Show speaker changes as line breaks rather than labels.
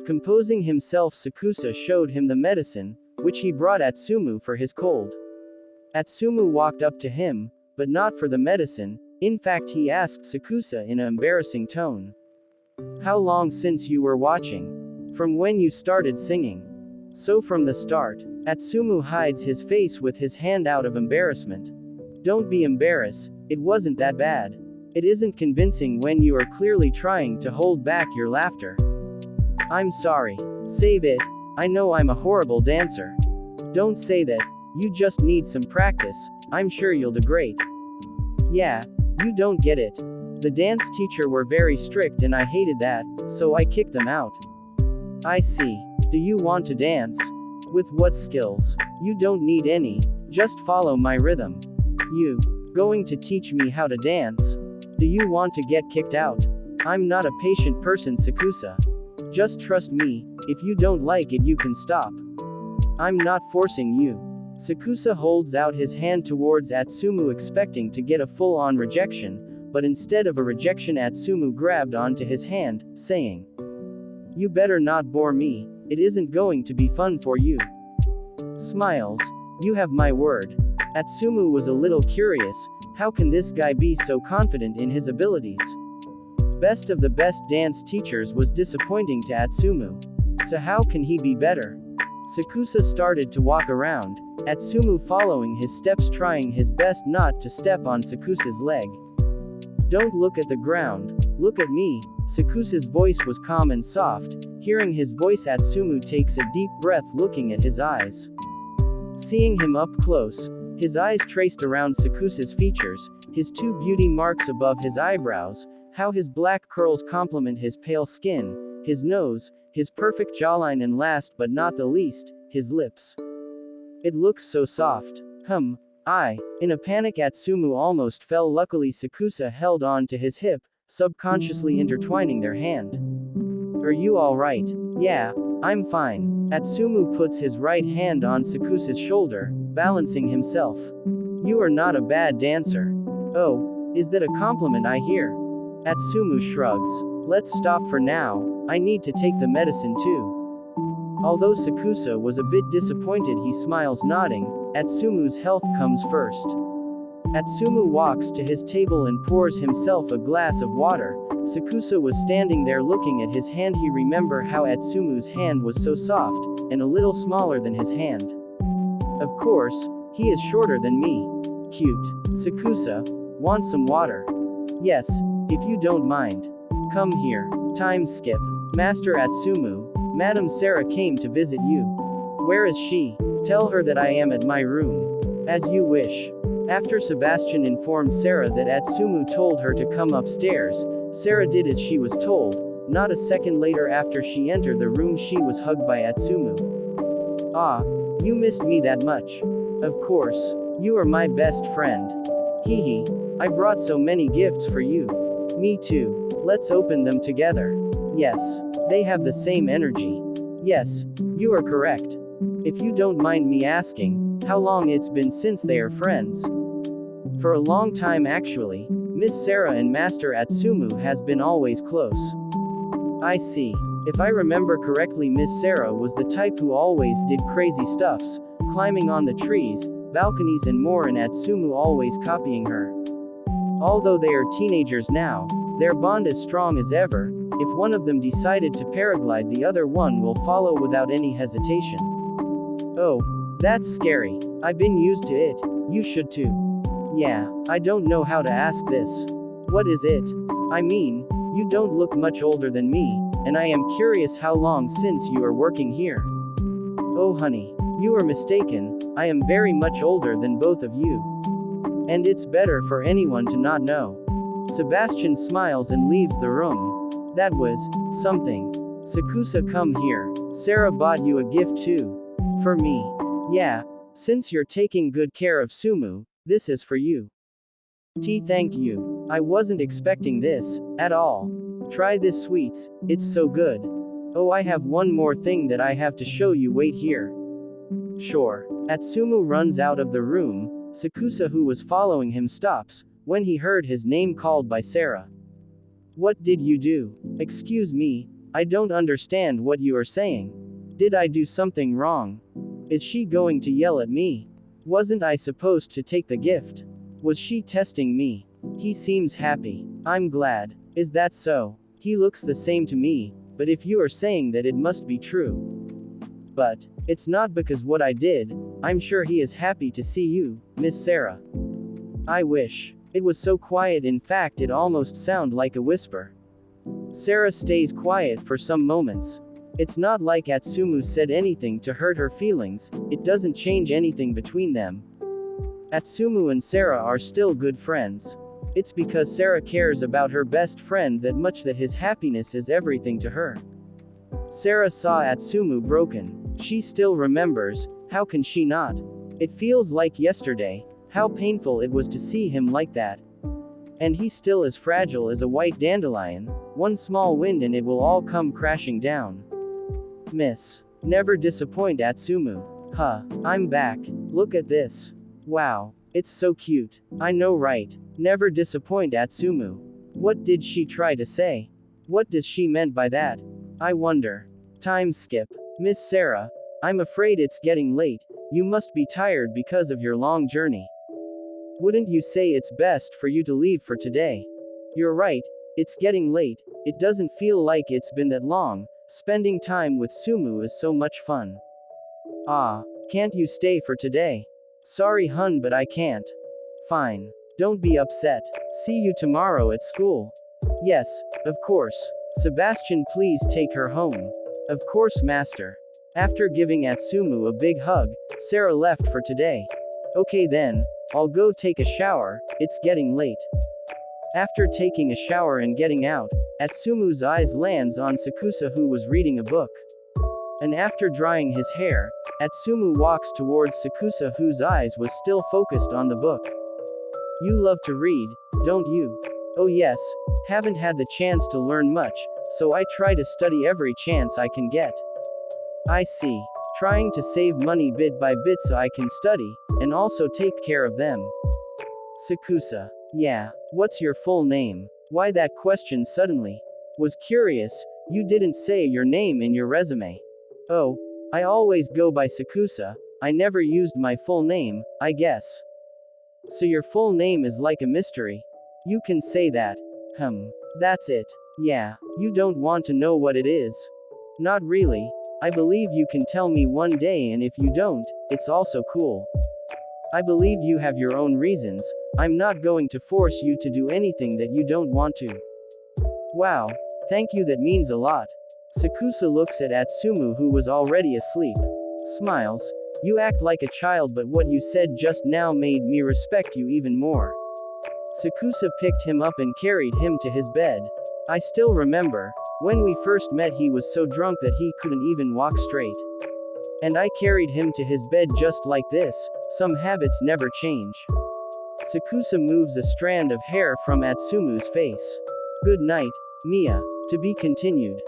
Composing himself, Sakusa showed him the medicine, which he brought Atsumu for his cold. Atsumu walked up to him, but not for the medicine. In fact, he asked Sakusa in an embarrassing tone. How long since you were watching? From when you started singing? So from the start. Atsumu hides his face with his hand out of embarrassment. Don't be embarrassed, it wasn't that bad. It isn't convincing when you are clearly trying to hold back your laughter. I'm sorry. Save it. I know I'm a horrible dancer. Don't say that. You just need some practice. I'm sure you'll do great. Yeah, you don't get it. The dance teacher were very strict and I hated that, so I kicked them out. I see. Do you want to dance? With what skills? You don't need any. Just follow my rhythm. You going to teach me how to dance? Do you want to get kicked out? I'm not a patient person, Sakusa. Just trust me. If you don't like it, you can stop. I'm not forcing you. Sakusa holds out his hand towards Atsumu, expecting to get a full-on rejection, but instead of a rejection, Atsumu grabbed onto his hand, saying, You better not bore me. It isn't going to be fun for you. Smiles. You have my word. Atsumu was a little curious. How can this guy be so confident in his abilities? Best of the best dance teachers was disappointing to Atsumu. So how can he be better? Sakusa started to walk around, Atsumu following his steps, trying his best not to step on Sakusa's leg. Don't look at the ground, look at me. Sakusa's voice was calm and soft. Hearing his voice, Atsumu takes a deep breath, looking at his eyes. Seeing him up close, his eyes traced around Sakusa's features, his two beauty marks above his eyebrows, how his black curls complement his pale skin, his nose, his perfect jawline, and last but not the least, his lips. It looks so soft. In a panic, Atsumu almost fell. Luckily, Sakusa held on to his hip, subconsciously intertwining their hand. Are you alright? Yeah, I'm fine. Atsumu puts his right hand on Sakusa's shoulder, balancing himself. You are not a bad dancer. Oh, is that a compliment I hear? Atsumu shrugs. Let's stop for now. I need to take the medicine too. Although Sakusa was a bit disappointed, he smiles, nodding. Atsumu's health comes first. Atsumu walks to his table and pours himself a glass of water. Sakusa was standing there looking at his hand. He remembered how Atsumu's hand was so soft, and a little smaller than his hand. Of course, he is shorter than me. Cute. Sakusa, want some water? Yes, if you don't mind. Come here. Time skip. Master Atsumu, Madam Sarah came to visit you. Where is she? Tell her that I am at my room. As you wish. After Sebastian informed Sarah that Atsumu told her to come upstairs, Sarah did as she was told. Not a second later, after she entered the room, she was hugged by Atsumu. Ah, you missed me that much? Of course. You are my best friend. Hehe. I brought so many gifts for you. Me too. Let's open them together. Yes. They have the same energy. Yes, you are correct. If you don't mind me asking, how long it's been since they are friends? For a long time actually. Miss Sarah and Master Atsumu has been always close. I see. If I remember correctly, Miss Sarah was the type who always did crazy stuffs, climbing on the trees, balconies and more, and Atsumu always copying her. Although they are teenagers now, their bond is strong as ever. If one of them decided to paraglide, the other one will follow without any hesitation. Oh, that's scary. I've been used to it. You should too. Yeah, I don't know how to ask this. What is it? I mean, you don't look much older than me, and I am curious how long since you are working here. Oh honey, you are mistaken. I am very much older than both of you. And it's better for anyone to not know. Sebastian smiles and leaves the room. That was something. Sakusa, come here. Sarah bought you a gift too. For me. Yeah. Since you're taking good care of Sumu, this is for you. Thank you. I wasn't expecting this, at all. Try this sweets, it's so good. Oh, I have one more thing that I have to show you, wait here. Sure. Atsumu runs out of the room. Sakusa, who was following him, stops when he heard his name called by Sarah. What did you do? Excuse me, I don't understand what you are saying. Did I do something wrong? Is she going to yell at me? Wasn't I supposed to take the gift? Was she testing me? He seems happy. I'm glad. Is that so? He looks the same to me, but if you are saying that it must be true. But it's not because what I did. I'm sure he is happy to see you, Miss Sarah. I wish. It was so quiet, in fact it almost sounded like a whisper. Sarah stays quiet for some moments. It's not like Atsumu said anything to hurt her feelings, it doesn't change anything between them. Atsumu and Sarah are still good friends. It's because Sarah cares about her best friend that much that his happiness is everything to her. Sarah saw Atsumu broken. She still remembers, how can she not? It feels like yesterday, how painful it was to see him like that. And he's still as fragile as a white dandelion, one small wind and it will all come crashing down. Miss. Never disappoint Atsumu. Huh, I'm back. Look at this. Wow. It's so cute. I know, right? Never disappoint Atsumu. What did she try to say? What does she meant by that? I wonder. Time skip. Miss Sarah, I'm afraid it's getting late. You must be tired because of your long journey. Wouldn't you say it's best for you to leave for today? You're right. It's getting late. It doesn't feel like it's been that long. Spending time with Sumu is so much fun. Ah, can't you stay for today? Sorry hun, but I can't. Fine. Don't be upset. See you tomorrow at school. Yes, of course. Sebastian, please take her home. Of course, master. After giving Atsumu a big hug, Sarah left for today. Okay then, I'll go take a shower, it's getting late. After taking a shower and getting out, Atsumu's eyes lands on Sakusa who was reading a book. And after drying his hair, Atsumu walks towards Sakusa whose eyes was still focused on the book. You love to read, don't you? Oh yes, haven't had the chance to learn much, so I try to study every chance I can get. I see. Trying to save money bit by bit so I can study, and also take care of them. Sakusa. Yeah, what's your full name? Why that question suddenly? Was curious, you didn't say your name in your resume. Oh, I always go by Sakusa, I never used my full name, I guess. So your full name is like a mystery. You can say that. That's it. Yeah, you don't want to know what it is. Not really. I believe you can tell me one day, and if you don't, it's also cool. I believe you have your own reasons. I'm not going to force you to do anything that you don't want to. Wow. Thank you, that means a lot. Sakusa looks at Atsumu who was already asleep. Smiles. You act like a child, but what you said just now made me respect you even more. Sakusa picked him up and carried him to his bed. I still remember, when we first met he was so drunk that he couldn't even walk straight. And I carried him to his bed just like this, some habits never change. Sakusa moves a strand of hair from Atsumu's face. Good night, Mia. To be continued.